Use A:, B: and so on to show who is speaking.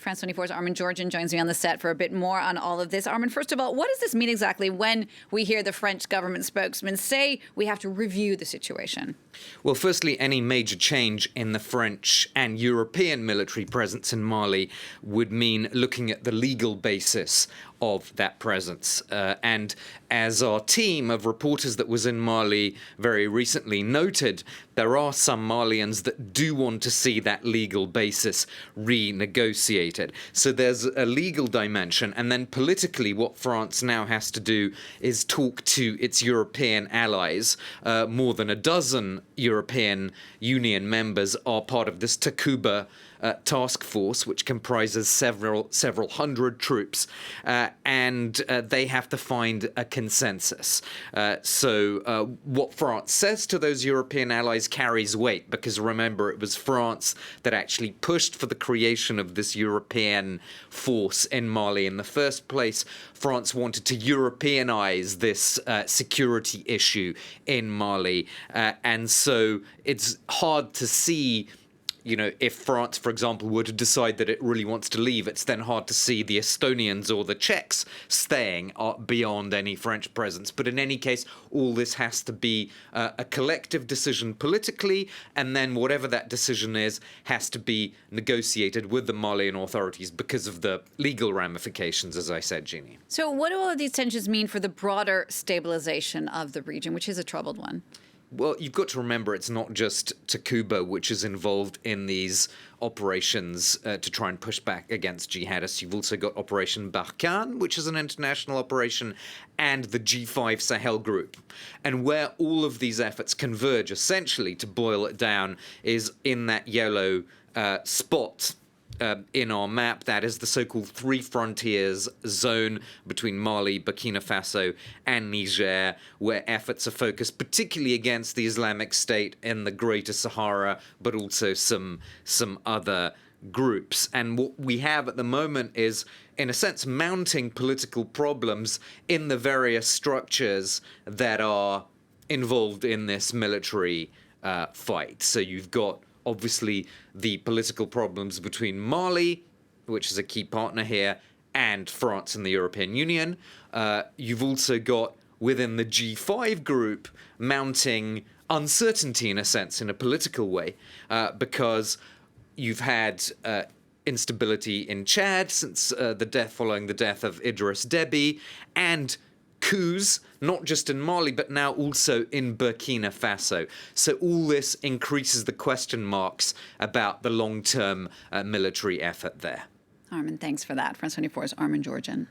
A: France 24's Armen Georgian joins me on the set for a bit more on all of this. Armen, first of all, what does this mean exactly when we hear the French government spokesman say we have to review the situation?
B: Well, firstly, any major change in the French and European military presence in Mali would mean looking at the legal basis of that presence. And as our team of reporters that was in Mali very recently noted, there are some Malians that do want to see that legal basis renegotiated. So there's a legal dimension. And then politically, what France now has to do is talk to its European allies. More than a dozen European Union members are part of this Takuba task force, which comprises several hundred troops, and they have to find a consensus. So what France says to those European allies carries weight, because remember, it was France that actually pushed for the creation of this European force in Mali in the first place. France wanted to Europeanize this security issue in Mali, and so it's hard to see. If France, for example, were to decide that it really wants to leave, it's then hard to see the Estonians or the Czechs staying beyond any French presence. But in any case, all this has to be a collective decision politically, and then whatever that decision is has to be negotiated with the Malian authorities because of the legal ramifications, as I said, Jeannie.
A: So what do all of these tensions mean for the broader stabilization of the region, which is a troubled one?
B: Well, you've got to remember it's not just Takuba which is involved in these operations to try and push back against jihadists. You've also got Operation Barkhane, which is an international operation, and the G5 Sahel group. And where all of these efforts converge, essentially, to boil it down, is in that yellow spot in our map. That is the so-called Three Frontiers zone between Mali, Burkina Faso, and Niger, where efforts are focused particularly against the Islamic State in the Greater Sahara, but also some other groups. And what we have at the moment is, in a sense, mounting political problems in the various structures that are involved in this military fight. So you've got obviously the political problems between Mali, which is a key partner here, and France and the European Union. You've also got, within the G5 group, mounting uncertainty, in a sense, in a political way, because you've had instability in Chad since following the death of Idris Deby, and coups, not just in Mali, but now also in Burkina Faso. So all this increases the question marks about the long-term military effort there.
A: Armen, thanks for that. France 24's Armen Georgian.